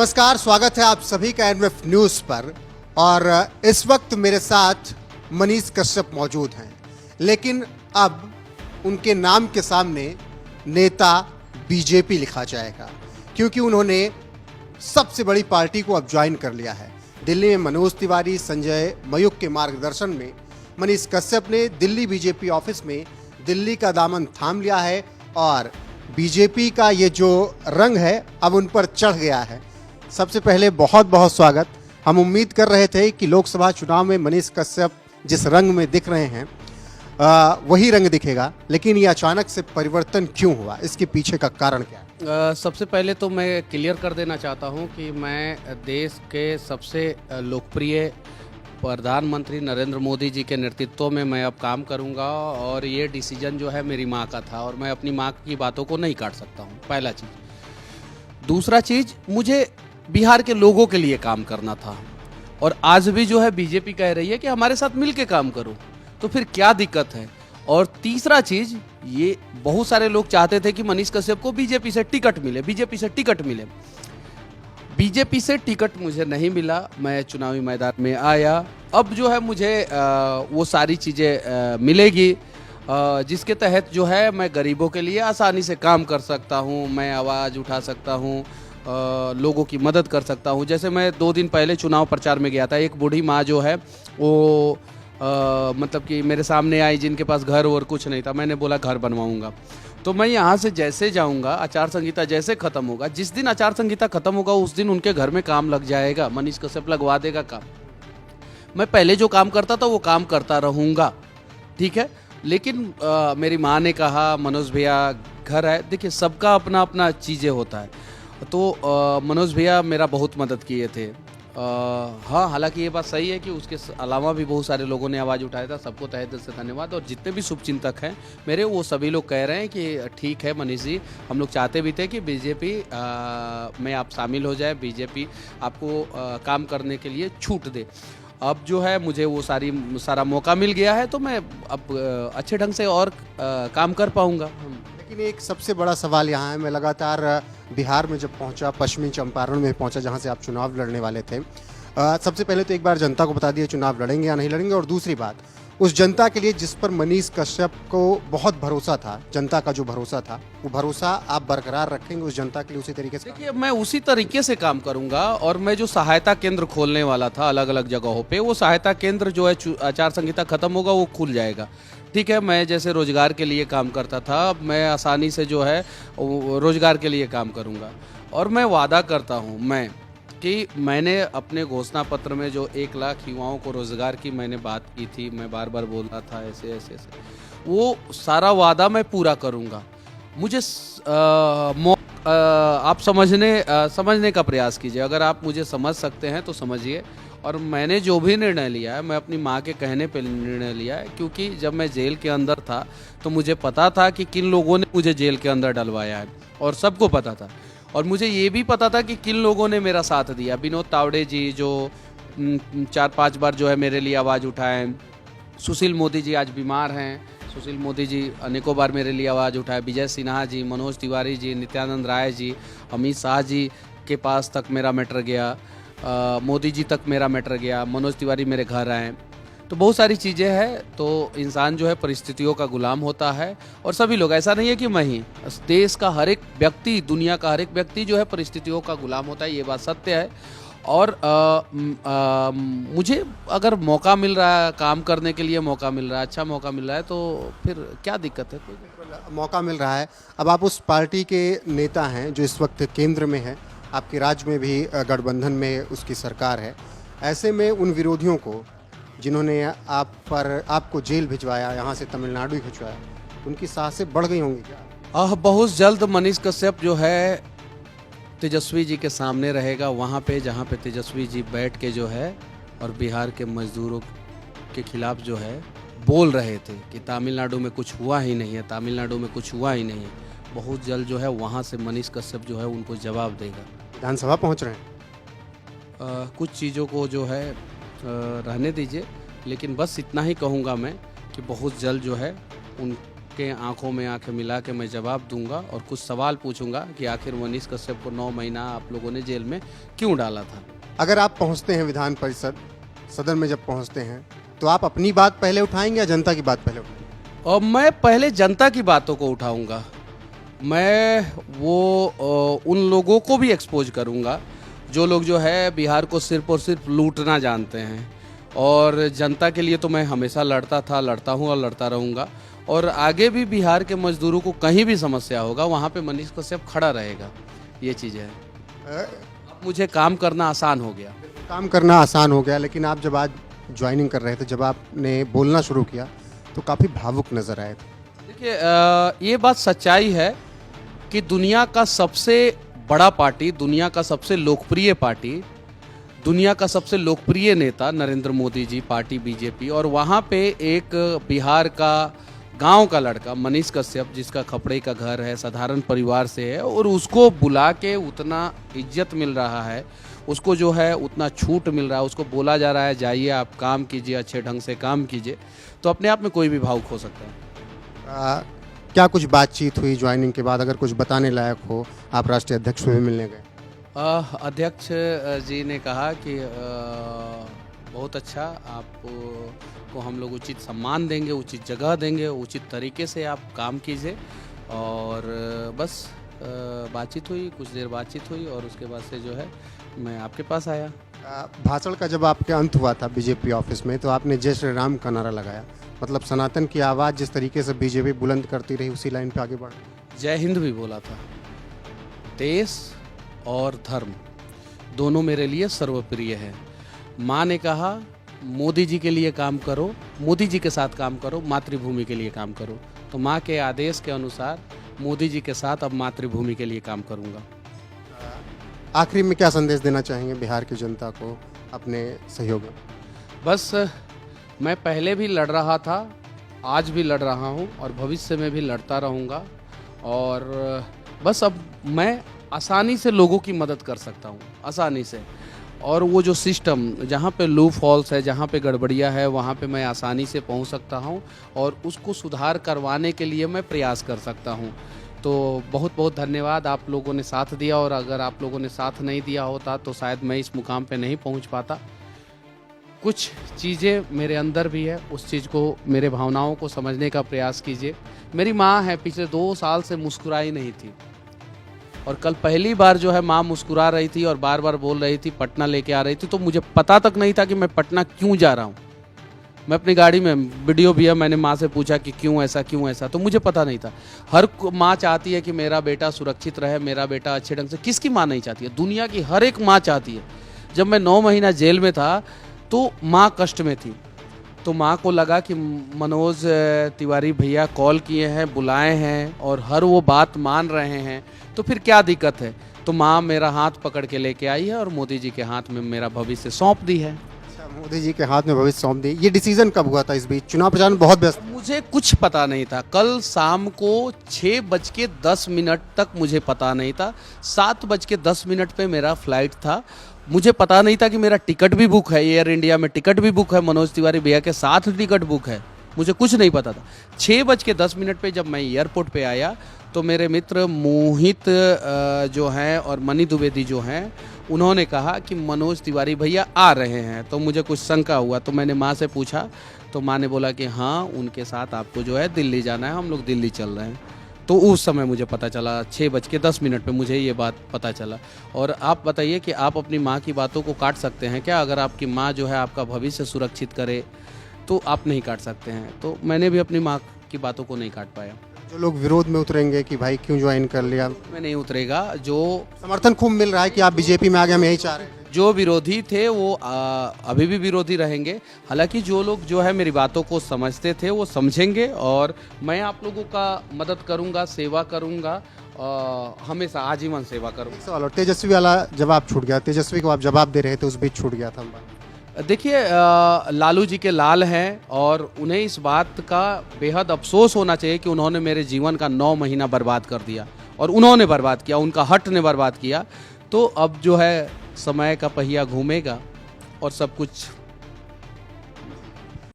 नमस्कार, स्वागत है आप सभी का एनएफ न्यूज़ पर। और इस वक्त मेरे साथ मनीष कश्यप मौजूद हैं, लेकिन अब उनके नाम के सामने नेता बीजेपी लिखा जाएगा, क्योंकि उन्होंने सबसे बड़ी पार्टी को अब ज्वाइन कर लिया है। दिल्ली में मनोज तिवारी, संजय मयूख के मार्गदर्शन में मनीष कश्यप ने दिल्ली बीजेपी ऑफिस में दिल्ली का दामन थाम लिया है और बीजेपी का ये जो रंग है अब उन पर चढ़ गया है। सबसे पहले बहुत बहुत स्वागत। हम उम्मीद कर रहे थे कि लोकसभा चुनाव में मनीष कश्यप जिस रंग में दिख रहे हैं वही रंग दिखेगा, लेकिन ये अचानक से परिवर्तन क्यों हुआ, इसके पीछे का कारण क्या है? सबसे पहले तो मैं क्लियर कर देना चाहता हूं कि मैं देश के सबसे लोकप्रिय प्रधानमंत्री नरेंद्र मोदी जी के नेतृत्व में मैं अब काम करूंगा और ये डिसीजन जो है मेरी मां का था और मैं अपनी मां की बातों को नहीं काट सकता हूं, पहला चीज़। दूसरा चीज़, मुझे बिहार के लोगों के लिए काम करना था और आज भी जो है बीजेपी कह रही है कि हमारे साथ मिल के काम करो, तो फिर क्या दिक्कत है। और तीसरा चीज़, ये बहुत सारे लोग चाहते थे कि मनीष कश्यप को बीजेपी से टिकट मिले, बीजेपी से टिकट मिले। बीजेपी से टिकट मुझे नहीं मिला, मैं चुनावी मैदान में आया। अब जो है मुझे वो सारी चीज़ें मिलेगी जिसके तहत जो है मैं गरीबों के लिए आसानी से काम कर सकता हूँ, मैं आवाज़ उठा सकता हूँ, लोगों की मदद कर सकता हूँ। जैसे मैं 2 दिन पहले चुनाव प्रचार में गया था, एक बूढ़ी माँ जो है वो मतलब कि मेरे सामने आई जिनके पास घर और कुछ नहीं था। मैंने बोला घर बनवाऊंगा, तो मैं यहाँ से जैसे जाऊँगा, आचार संहिता जैसे ख़त्म होगा, जिस दिन आचार संहिता ख़त्म होगा उस दिन उनके घर में काम लग जाएगा, मनीष कश्यप लगवा देगा काम। मैं पहले जो काम करता था वो काम करता रहूँगा, ठीक है। लेकिन मेरी माँ ने कहा मनोज भैया घर है, देखिए सबका अपना अपना चीज़ें होता है, तो मनोज भैया मेरा बहुत मदद किए थे। हाँ, हालांकि ये बात सही है कि उसके अलावा भी बहुत सारे लोगों ने आवाज़ उठाया था, सबको तहे दिल से धन्यवाद। और जितने भी शुभचिंतक हैं मेरे, वो सभी लोग कह रहे हैं कि ठीक है मनीष जी, हम लोग चाहते भी थे कि बीजेपी में आप शामिल हो जाए, बीजेपी आपको काम करने के लिए छूट दे। अब जो है मुझे वो सारा मौका मिल गया है, तो मैं अब अच्छे ढंग से और काम कर पाऊँगा। लेकिन एक सबसे बड़ा सवाल यहाँ है, मैं लगातार बिहार में जब पहुँचा, पश्चिमी चंपारण में पहुँचा जहाँ से आप चुनाव लड़ने वाले थे, सबसे पहले तो एक बार जनता को बता दिया चुनाव लड़ेंगे या नहीं लड़ेंगे, और दूसरी बात उस जनता के लिए जिस पर मनीष कश्यप को बहुत भरोसा था, जनता का जो भरोसा था, वो भरोसा आप बरकरार रखेंगे उस जनता के लिए उसी तरीके से? देखिए, मैं उसी तरीके से काम करूंगा और मैं जो सहायता केंद्र खोलने वाला था अलग अलग जगहों पे, वो सहायता केंद्र जो है आचार संहिता खत्म होगा वो खुल जाएगा, ठीक है। मैं जैसे रोजगार के लिए काम करता था, अब मैं आसानी से जो है रोजगार के लिए काम करूंगा। और मैं वादा करता हूं मैं कि मैंने अपने घोषणा पत्र में जो 1 लाख युवाओं को रोजगार की मैंने बात की थी, मैं बार बार बोल रहा था ऐसे ऐसे ऐसे, वो सारा वादा मैं पूरा करूंगा। मुझे आप समझने का प्रयास कीजिए, अगर आप मुझे समझ सकते हैं तो समझिए। और मैंने जो भी निर्णय लिया है, मैं अपनी माँ के कहने पे निर्णय लिया है, क्योंकि जब मैं जेल के अंदर था तो मुझे पता था कि किन लोगों ने मुझे जेल के अंदर डलवाया है, और सबको पता था। और मुझे ये भी पता था कि किन लोगों ने मेरा साथ दिया। विनोद तावड़े जी जो 4-5 बार जो है मेरे लिए आवाज़ उठाए, सुशील मोदी जी आज बीमार हैं, सुशील मोदी जी अनेकों बार मेरे लिए आवाज़ उठाए, विजय सिन्हा जी, मनोज तिवारी जी, नित्यानंद राय जी, अमित शाह जी के पास तक मेरा मैटर गया, मोदी जी तक मेरा मैटर गया, मनोज तिवारी मेरे घर आए। तो बहुत सारी चीज़ें हैं। तो इंसान जो है परिस्थितियों का गुलाम होता है, और सभी लोग, ऐसा नहीं है कि मैं ही, देश का हर एक व्यक्ति, दुनिया का हर एक व्यक्ति जो है परिस्थितियों का गुलाम होता है, ये बात सत्य है। और मुझे अगर मौका मिल रहा है, काम करने के लिए मौका मिल रहा है, अच्छा मौका मिल रहा है, तो फिर क्या दिक्कत है? मौका मिल रहा है। अब आप उस पार्टी के नेता हैं जो इस वक्त केंद्र में है, आपके राज्य में भी गठबंधन में उसकी सरकार है। ऐसे में उन विरोधियों को जिन्होंने आपको जेल भिजवाया, यहाँ से तमिलनाडु भिजवाया, उनकी सांसें बढ़ गई होंगी क्या? बहुत जल्द मनीष कश्यप जो है तेजस्वी जी के सामने रहेगा, वहाँ पे जहाँ पे तेजस्वी जी बैठ के जो है और बिहार के मजदूरों के खिलाफ जो है बोल रहे थे कि तमिलनाडु में कुछ हुआ ही नहीं है, तमिलनाडु में कुछ हुआ ही नहीं है। बहुत जल्द जो है वहाँ से मनीष कश्यप जो है उनको जवाब देगा। विधानसभा पहुँच रहे हैं? कुछ चीज़ों को जो है रहने दीजिए, लेकिन बस इतना ही कहूँगा मैं कि बहुत जल्द जो है आपके आंखों में आंखें मिला के मैं जवाब दूंगा और कुछ सवाल पूछूंगा कि आखिर मनीष कश्यप को 9 महीना आप लोगों ने जेल में क्यों डाला था। अगर आप पहुंचते हैं विधान परिषद सदन में, जब पहुंचते हैं तो आप अपनी बात पहले उठाएंगे या जनता की बात पहले उठाएंगे? और मैं पहले जनता की बातों को उठाऊंगा। मैं उन लोगों को भी एक्सपोज करूंगा जो लोग जो है बिहार को सिर्फ और सिर्फ लूटना जानते हैं। और जनता के लिए तो मैं हमेशा लड़ता था, लड़ता हूं और लड़ता रहूंगा। और आगे भी बिहार के मजदूरों को कहीं भी समस्या होगा वहाँ पे मनीष कश्यप खड़ा रहेगा। ये चीज़ है। अब मुझे काम करना आसान हो गया। काम करना आसान हो गया, लेकिन आप जब आज ज्वाइनिंग कर रहे थे, जब आपने बोलना शुरू किया तो काफ़ी भावुक नजर आए थे। देखिए, ये बात सच्चाई है कि दुनिया का सबसे बड़ा पार्टी, दुनिया का सबसे लोकप्रिय पार्टी, दुनिया का सबसे लोकप्रिय नेता नरेंद्र मोदी जी, पार्टी बीजेपी, और वहाँ पे एक बिहार का गांव का लड़का मनीष कश्यप जिसका खपड़े का घर है, साधारण परिवार से है, और उसको बुला के उतना इज्जत मिल रहा है, उसको जो है उतना छूट मिल रहा है, उसको बोला जा रहा है जाइए आप काम कीजिए, अच्छे ढंग से काम कीजिए, तो अपने आप में कोई भी भावुक हो सकता है। क्या कुछ बातचीत हुई ज्वाइनिंग के बाद? अगर कुछ बताने लायक हो, आप राष्ट्रीय अध्यक्ष से भी मिलने गए? अध्यक्ष जी ने कहा कि बहुत अच्छा, आपको हम लोग उचित सम्मान देंगे, उचित जगह देंगे, उचित तरीके से आप काम कीजिए। और बस बातचीत हुई, कुछ देर बातचीत हुई और उसके बाद से जो है मैं आपके पास आया। भाषण का जब आपके अंत हुआ था बीजेपी ऑफिस में, तो आपने जय श्री राम का नारा लगाया। मतलब सनातन की आवाज़ जिस तरीके से बीजेपी बुलंद करती रही, उसी लाइन पे आगे बढ़। जय हिंद भी बोला था। देश और धर्म दोनों मेरे लिए सर्वप्रिय है। माँ ने कहा मोदी जी के लिए काम करो, मोदी जी के साथ काम करो, मातृभूमि के लिए काम करो। तो माँ के आदेश के अनुसार मोदी जी के साथ अब मातृभूमि के लिए काम करूँगा। आखिरी में क्या संदेश देना चाहेंगे बिहार की जनता को अपने सहयोग में? बस मैं पहले भी लड़ रहा था, आज भी लड़ रहा हूँ और भविष्य में भी लड़ता रहूँगा। और बस अब मैं आसानी से लोगों की मदद कर सकता हूँ, आसानी से। और वो जो सिस्टम जहाँ पे लूप हॉल्स है, जहाँ पे गड़बड़ियाँ है, वहाँ पे मैं आसानी से पहुँच सकता हूँ और उसको सुधार करवाने के लिए मैं प्रयास कर सकता हूँ। तो बहुत बहुत धन्यवाद, आप लोगों ने साथ दिया, और अगर आप लोगों ने साथ नहीं दिया होता तो शायद मैं इस मुकाम पे नहीं पहुँच पाता। कुछ चीज़ें मेरे अंदर भी है, उस चीज़ को, मेरे भावनाओं को समझने का प्रयास कीजिए। मेरी माँ है, पिछले 2 साल से मुस्कुराई नहीं थी, और कल पहली बार जो है माँ मुस्कुरा रही थी और बार बार बोल रही थी पटना लेके आ रही थी। तो मुझे पता तक नहीं था कि मैं पटना क्यों जा रहा हूँ। मैं अपनी गाड़ी में, वीडियो भी है, मैंने माँ से पूछा कि क्यों ऐसा, तो मुझे पता नहीं था। हर माँ चाहती है कि मेरा बेटा सुरक्षित रहे, मेरा बेटा अच्छे ढंग से, किसकी माँ नहीं चाहती है? दुनिया की हर एक माँ चाहती है। जब मैं 9 महीना जेल में था तो माँ कष्ट में थी, तो माँ को लगा कि मनोज तिवारी भैया कॉल किए हैं, बुलाए हैं और हर वो बात मान रहे हैं, तो फिर क्या दिक्कत है? तो माँ मेरा हाथ पकड़ के लेके आई है और मोदी जी के हाथ में मेरा भविष्य सौंप दी है। अच्छा, मोदी जी के हाथ में भविष्य सौंप दी। ये डिसीजन कब हुआ था? इस बीच चुनाव प्रचार में बहुत व्यस्त। मुझे कुछ पता नहीं था। कल शाम को 6:10 तक मुझे पता नहीं था। 7:10 पे मेरा फ्लाइट था। मुझे पता नहीं था कि मेरा टिकट भी बुक है, एयर इंडिया में टिकट भी बुक है, मनोज तिवारी भैया के साथ टिकट बुक है। मुझे कुछ नहीं पता था। 6:10 पे जब मैं एयरपोर्ट पे आया तो मेरे मित्र मोहित जो हैं और मनी द्विवेदी जो हैं, उन्होंने कहा कि मनोज तिवारी भैया आ रहे हैं। तो मुझे कुछ शंका हुआ, तो मैंने माँ से पूछा, तो माँ ने बोला कि हाँ, उनके साथ आपको जो है दिल्ली जाना है, हम लोग दिल्ली चल रहे हैं। तो उस समय मुझे पता चला, 6:10 पे मुझे ये बात पता चला। और आप बताइए कि आप अपनी माँ की बातों को काट सकते हैं क्या? अगर आपकी माँ जो है आपका भविष्य सुरक्षित करे तो आप नहीं काट सकते हैं। तो मैंने भी अपनी माँ की बातों को नहीं काट पाया। जो लोग विरोध में उतरेंगे कि भाई क्यों ज्वाइन कर लिया, मैं नहीं उतरेगा। जो समर्थन खूब मिल रहा है कि आप बीजेपी में आ गए, हम यही चाह रहे हैं। जो विरोधी थे वो अभी भी विरोधी रहेंगे। हालांकि जो लोग जो है मेरी बातों को समझते थे वो समझेंगे, और मैं आप लोगों का मदद करूंगा, सेवा करूंगा, हमेशा आजीवन सेवा करूंगा। एक सवाल और, तेजस्वी वाला जवाब छूट गया। तेजस्वी को आप जवाब दे रहे थे, उस बीच छूट गया था। देखिए, लालू जी के लाल हैं और उन्हें इस बात का बेहद अफसोस होना चाहिए कि उन्होंने मेरे जीवन का 9 महीना बर्बाद कर दिया, और उन्होंने बर्बाद किया, उनका हट ने बर्बाद किया। तो अब जो है समय का पहिया घूमेगा और सब कुछ